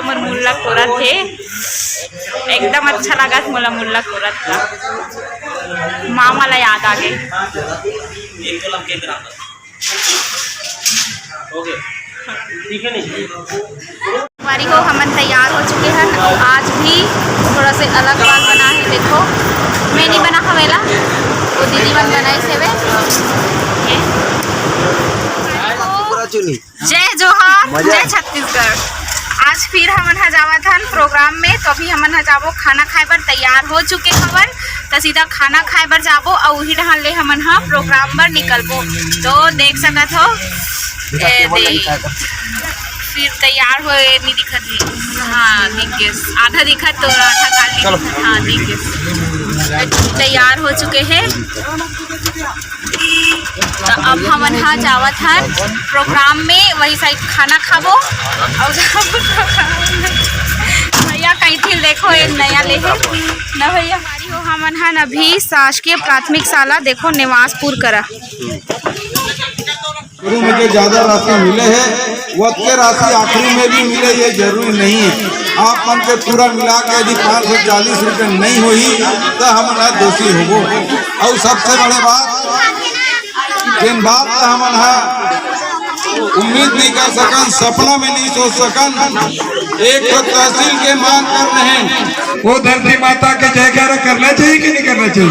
मोला मन मुल्ला कोरत थे एकदम अच्छा लगा मोला मुल्ला कोरत का मामा ला याद आ गए। हमारी को हमन तैयार हो चुके हैं। आज भी थोड़ा से अलग बात बना है। देखो मैं नहीं बना हवेला वो दीदी बन बनाई से वे। जय जोहार जय छत्तीसगढ़। आज फिर हमन ह जावत हन प्रोग्राम में। तो अभी हमन ह जाबो खाना खाए बर तैयार हो चुके हवन। तो सीधा खाना खाए बर जाबो और वही ढहान ले हमन ह प्रोग्राम बर निकलबो। तो देख सकत हो फिर तैयार हो नहीं दिखत है। हाँ दिखे आधा दिखत तो आधा काल दिखत। हाँ दिखे तैयार हो चुके हैं। तो अब हमन हा जावत हन प्रोग्राम में वही साइड खाना खाबो और भैया कहीं थी देखो एक नया ले है न भैया। हमारी हो हमन हन अभी शासकीय प्राथमिक शाला देखो निवासपुर करा। शुरू में जो ज्यादा राशि मिले है वो के राशि आखिरी में भी मिले ये जरूरी नहीं है। आप मन के पूरा मिला के यदि 540 रुपये नहीं हुई तो हमारा दोषी हो। और सबसे बड़े बात जिन बात का हमन उम्मीद नहीं कर सकन सपना में नहीं सोच सकन एक तो तहसील के मांग कर रहे हैं वो धरती माता के जयकारा करना चाहिए कि नहीं करना चाहिए?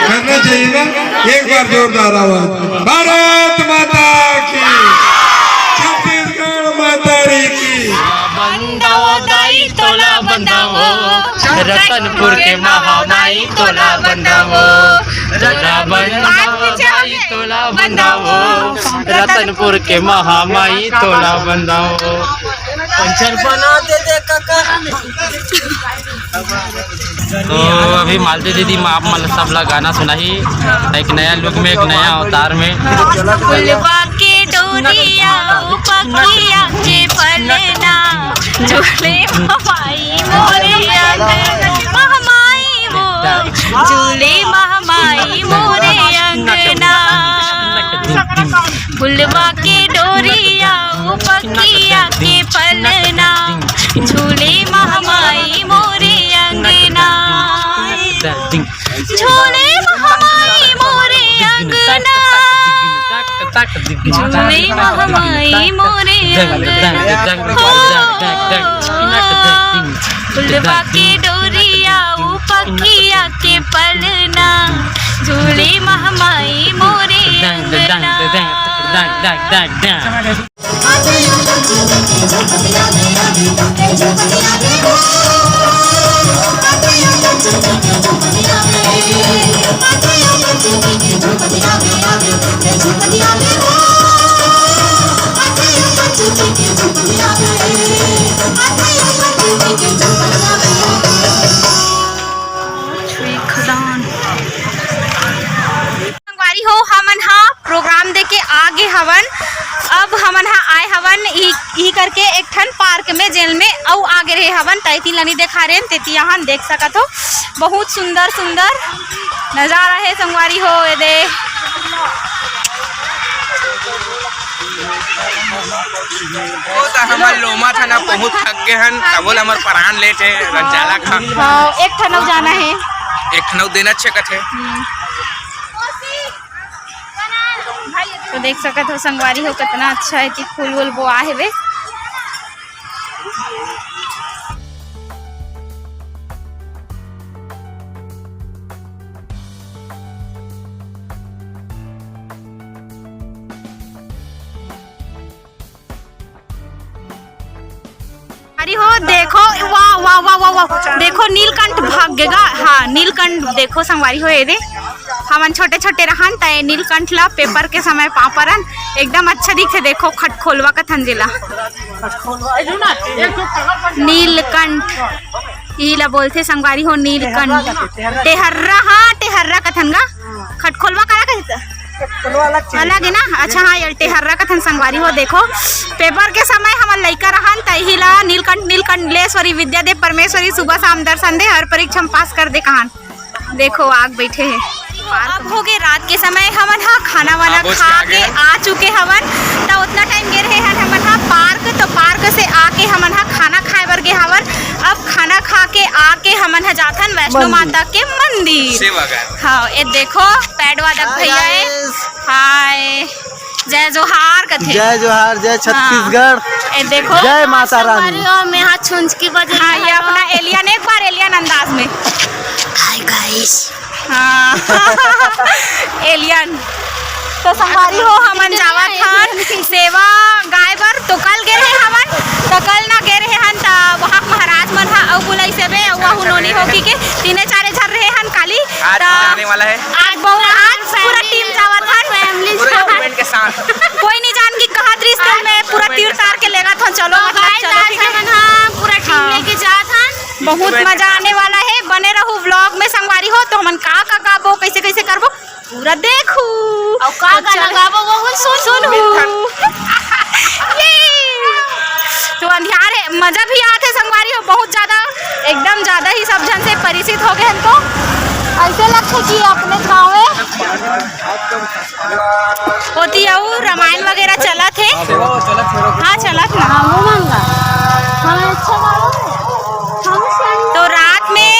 करना चाहिए ना। एक बार जोरदार आवाज भारत माता की छत्तीसगढ़ माता की। दाई तोला बंदावो रतनपुर के महामाई तोला बंदावो दाई तोला बंदावो रतनपुर के महामाई तोला बंदावो। पंचर बना दे काका। तो अभी मालती दीदी आप मतलब सब ला गाना सुनाई एक नया लुक में एक नया अवतार में। फुलवा के डोरिया पकिया के फलना झूले महामाई मोरे महामाई वो झूले महामाई मोरे अंगना। फुलवा के डोरिया पकिया के फलना झूले महामाई मोरे अंगना। झूले महामाई मोरे अंगना झूले महामाई मोरे फुलवा के डोरिया पकिया के पलना झूले महामाई मोरे अंगना। हो हमन हा प्रोग्राम दे के आगे हवन। अब हमन हा आए हवन ही करके एक ठन पार्क में जेल में औ आगे रहे हवन तैती लनी देखा रहे तेती यहाँ देख सकत हो। बहुत सुंदर सुंदर नज़ारा है संगवारी हो। ये दे हमार लोमा था ना बहुत थक गए हन तबोल हमार प्राण लेट है रंजाला खा। हाँ एक ठन जाना है एक ठन देना छकत है। तो देख सकत हो संगवारी हो कितना अच्छा है कि फूल वूल बोआ है वे। हो देखो वाह वाह वाह वाह वाह देखो नीलकंठ भागेगा। हाँ नीलकंठ देखो संगवारी हो। ये दे हमन छोटे छोटे रहन तय नीलकंठ ला पेपर के समय पापरन एकदम अच्छा दिखे। देखो खट खोलवा का थंजिला नीलकंठ ई ला बोलते संगवारी हो नीलकंठ। टेहर्रा हाँ टेहर्रा कथनगा खट खोलवा करा कहता अलग है ना। अच्छा हाँ ये टेहर्रा कथन संगवारी हो। देखो पेपर के समय हम लइका रहन तहिला नीलकंठ नीलकंठलेश्वरी विद्यादेव परमेश्वरी सुबह शाम दर्शन दे हर परीक्षा में पास कर दे कहान। देखो आग बैठे हैं। अब हो गए रात के समय हमन हा खाना वाना खा के आ चुके हवन। तो उतना टाइम गे रहे हैं हमन हा पार्क। तो पार्क से आके हमन हा खाना खाए बर गे हमन है जाथन वैष्णो माता के मंदिर। सेवा का हाँ ये देखो पैड वादक भैया है। हाय जय जोहार कथे। जय जोहार, जय छत्तीसगढ़। ये देखो जय माता रानी। और मैं हाथ छूंछ की बजे। हाँ ये अपना एलियन एक बार एलियन अंदाज में। Hi guys. हाँ एलियन तो संगवारी हो हमन जावत हन सेवा गाय बर तो कल गे रहे हमन तो कल ना गे रहे हन ता वहाँ महाराज मन हा अउ बुलाई सेबे वहाँ नोनी होकी के तीने चारे झर रहे हन काली आज आने वाला है। आज पूरा टीम जावत हन फैमिली के साथ। कोई नहीं जान की कहा रिश्ते में पूरा तीर तार के लेगा था। चलो चलो ठीक है पूरा टीम लेके जात हन। बहुत मजा आने वाला है। बने रहो व्लॉग में संगवारी हो तो हमन का गाबो कैसे कैसे करबो पूरा देखू और का गाना गाबो वो सुनू। तो अंधियार है मजा भी आते संगवारी हो बहुत ज्यादा एकदम ज्यादा ही सब जन से परिचित हो गए तो ऐसे लगता कि अपने गाँव होती और रामायण वगैरह चला थे। हाँ चला था तो रात में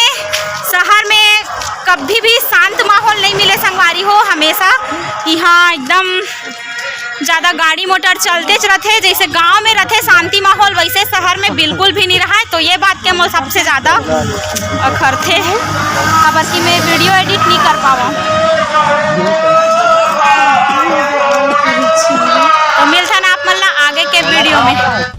शहर में कभी भी शांत माहौल नहीं मिले संगवारी हो। हमेशा यहाँ एकदम ज़्यादा गाड़ी मोटर चलते रहते जैसे गांव में रहते शांति माहौल वैसे शहर में बिल्कुल भी नहीं रहा है। तो ये बात के मोल सबसे ज़्यादा अखरते हैं अब कि मैं वीडियो एडिट नहीं कर पावा। तो मिलता ना आप मल्ला आगे के वीडियो में।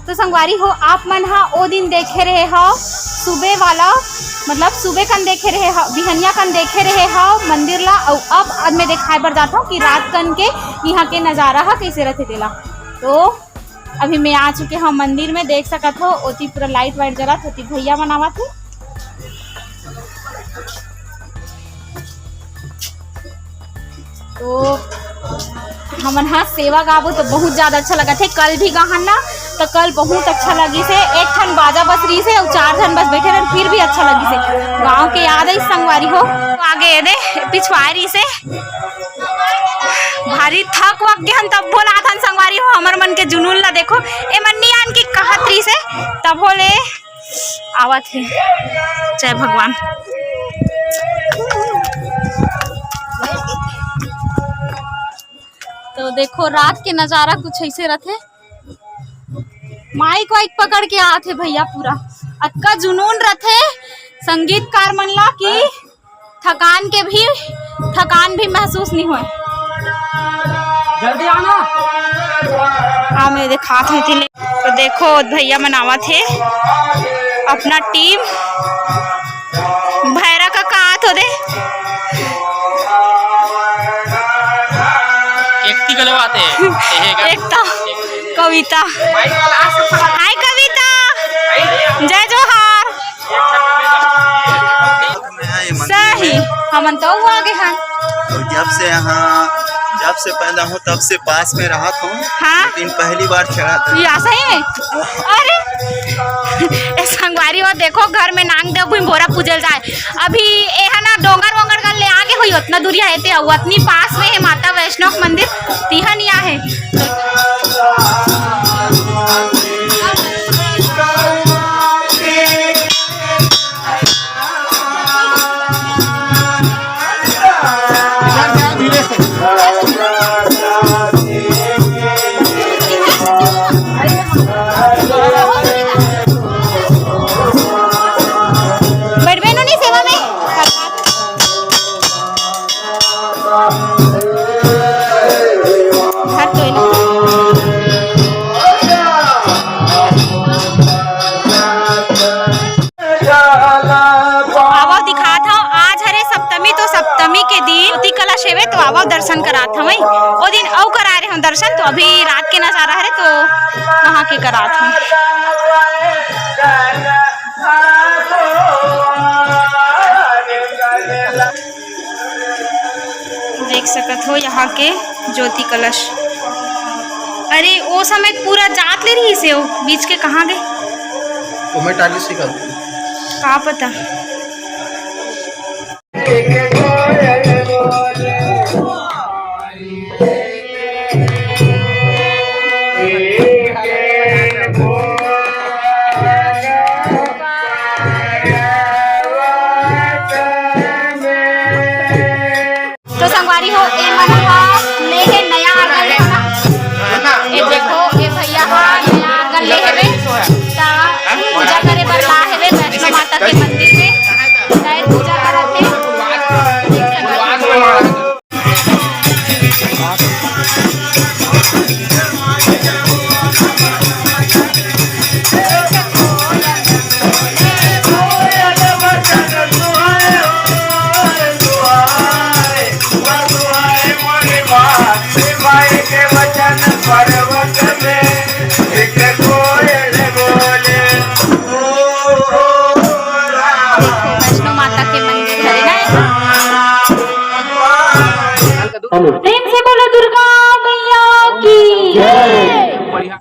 तो संगवारी हो आप मन हा ओ दिन देखे रहे हो सुबह वाला मतलब सुबह कन देखे रहे हो बिहनिया कन देखे रहे हो मंदिर ला और अब आज मैं दिखाए बर जाता हूँ कि रात कन के यहाँ के नज़ारा हा कैसे रहते तेला। तो अभी मैं आ चुके हम मंदिर में देख सकत हो ओती पूरा लाइट वाइट जला होती भैया मनावा थे। तो हमन हाँ सेवा गाबो तो बहुत ज़्यादा अच्छा लगा थे। कल भी गाहन ना तो कल बहुत अच्छा लगी से एक ठन बाजा बस रही से और 4 जन बस बैठे रहे फिर भी अच्छा लगी से गांव के याद है संगवारी हो। तो आगे दे पिछवाड़ी से भारी थक वक के हम तब बोला था संगवारी हो हमर मन के जुनून ला देखो ए मन्नी आन की कहतरी से तब बोले आवत है। जय भगवान। तो देखो रात के नज़ारा कुछ ऐसे रहते माइक वाइक पकड़ के आते भैया पूरा अक्का जुनून रहते संगीतकार मन ला कि थकान भी महसूस नहीं हुए। जल्दी आना। हाँ मैं दिखा थे तो देखो भैया मनावा थे अपना टीम भैरा का कात हो दे एकता कविता। हाय कविता जय जोहार। सही हमन तो आगे हैं तो जब से पैदा हूँ तब से पास में रहा था। हाँ लेकिन पहली बार चढ़ा था या सही में। अरे संगवारी हो देखो घर में नांग देव भी बोरा पूजल जाए अभी एहा ना डोंगर वोंगर गल ले आगे हुई उतना दूरिया है उतनी पास में है माता वैष्णो मंदिर तिहन या है। तो आवा दर्शन करात हमें ओ दिन औ करा रहे हम दर्शन तो अभी रात के नजारा है तो वहाँ के करात हम। देख सकत हो यहाँ के ज्योति कलश। अरे वो समय पूरा जात ले रही से वो बीच के कहाँ गए तो मैं टाली सिखा का पता।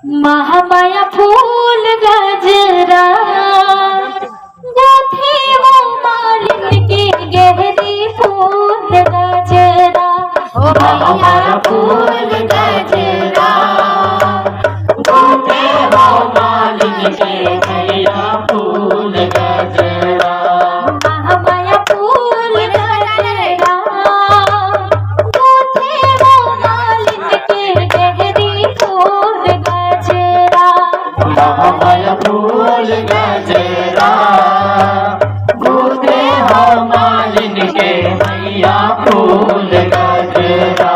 महामाया फूल गजरा गाथे वो मालिन की गहरी फूल गजरा। महामाया फूल गजरा गाथे वो मालिन की गहरी फूल गजरा। महामाया फूल गजरा गाथे वो मालिन की गहरी फूल गजरा। महामाया फूल गजरा गोदे हो मालिन के मैया फूल गजरा।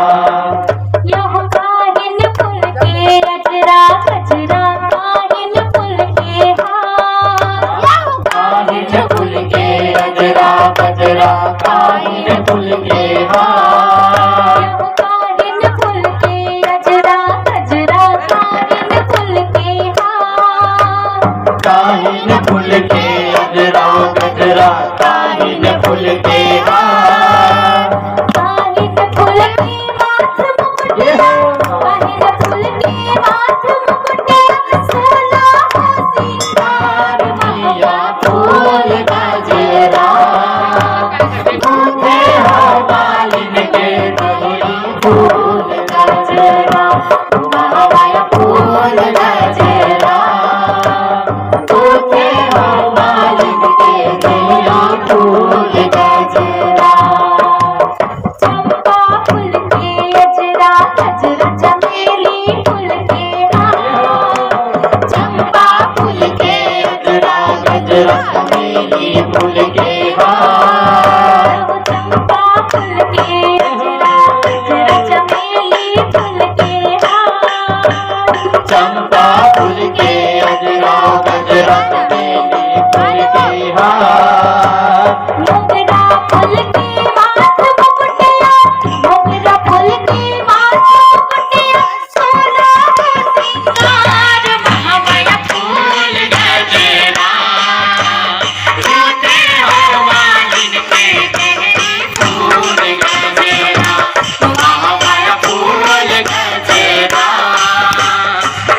यह काहिन फूल के गजरा गजरा काहिन फूल के हार। काहिन फूल के गजरा गजरा काहिन फूल के हार। यह काहिन फूल के गजरा गजरा काहिन फूल के हार। काहिन फूल के गजरा गजरा काहिन फूल के हार। काहिन फूल के माथ मुकुटिया काहिन फूल के माथ मुकुटिया सोना हो सिंगार। मैया फूल गजरा गोदे हो मालिन के गहरी फूल गजरा। महामाया फूल गजरा गोदे हो मालिन के गहरी फूल गजरा। चंपा फूल के गजरा गजरा चमेली फूल के हार। चंपा फूल के गजरा गजरा चमेली फूल के हार। चंपा फूल के गजरा गजरा चमेली फूल के हार। चंपा फूल के गजरा गजरा चमेली फूल के हार। मोगरा फूल के माथ मुकुटिया मोगरा फूल के माथ मुकुटिया सोना हो सिंगार। महामाया फूल गजरा गोदे हो मालिन के गहरी फूल गजरा। महामाया फूल गजरा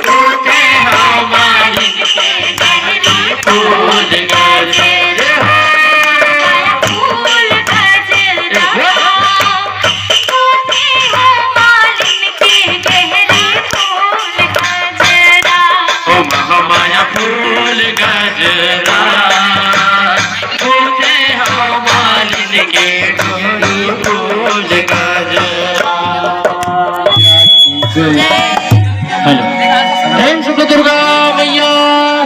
गोदे हो मालिन के गहरी फूल गजरा। फूल गजरा गाथे हो मालिन की गहरी फूल गजरा। ओ महामाया फूल गजरा गोदे हो मालिन के गहरी फूल गजरा। हेलो प्रेम से दुर्गा मैया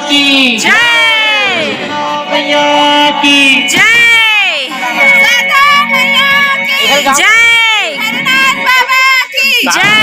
की जय मैया की जय राधा मैया की जय हरनाथ बाबा की जय।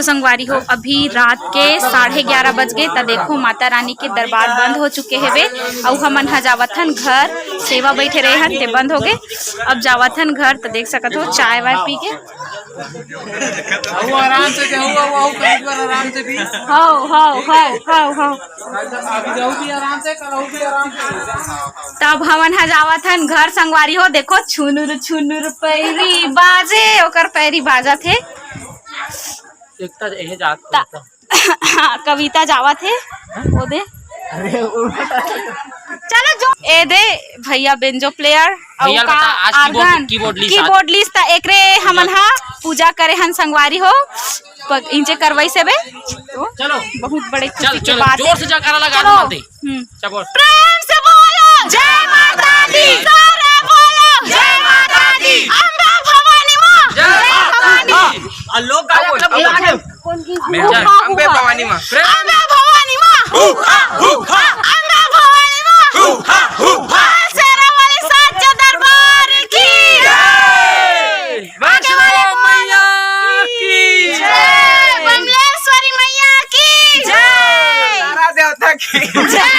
देखो संगवारी हो अभी रात के 11:30 बज गए। तो देखो माता रानी के दरबार बंद हो चुके हेवे और हमन ह जावथन घर। सेवा बैठे रहे हन ते बंद हो गए। अब जावथन घर तो देख सकत हो चाय वाय पी के आराम से आराम से भी तब हमन ह जावथन घर संगवारी हो। देखो छुनुर छुनुर पैरी बाजे ओकर पैरी बाजा थे। कविता जावा थे वो दे चलो जो ए दे भैया बेंजो प्लेयर भैया बता, आज कीबोर्ड लिस्ट एकरे हमन हा पूजा करे हन संगवारी हो इंचे करवाई से बे तो चलो बहुत बड़े चल खुशी की चलो बात जोर है। से जयकारा लगा चलो। दे चलो प्रेम से बोलो जय माता दी। सारे बोलो जय माता दी। अम्बे भवानी माँ जय माता दी। लोग अम्बे भवानी माँ अम्बे भवानी माँ अम्बे भवानी माँ शेरा वाले सच्चे दरबार की वैष्णो मैया की जय। बमलेश्वरी मैया की जय। तारा देवता की जय।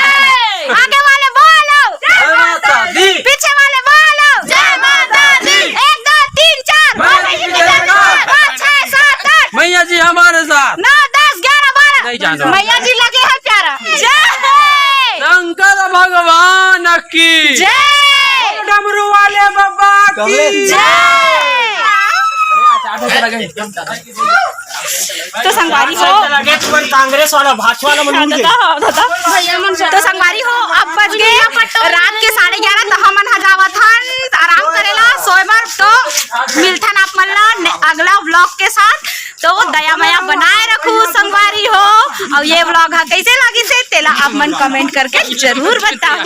आगे वाले बोलो जय माता दी। पीछे वाले बोलो जय माता दी। 1 2 3 4 5 6 7 8 मैया जी हमारे साथ 9 10 11 12 नहीं जानो। मैया जी लगे हैं प्यारा। जय शंकर भगवान की जय। डमरू वाले बाबा की जय। तो संगवारी हो कांग्रेस वाला भाजपा वाला तो संगवारी हो अब बज गए रात के 11:30। तो हमन ह जावथन आराम करेला सोएबर। तो मिलथन आप मन ला अगला व्लॉग के साथ। तो दया मया बनाए रखू संगवारी हो। और ये व्लॉग कैसे लगी से तेला आप मन कमेंट करके जरूर बताऊ।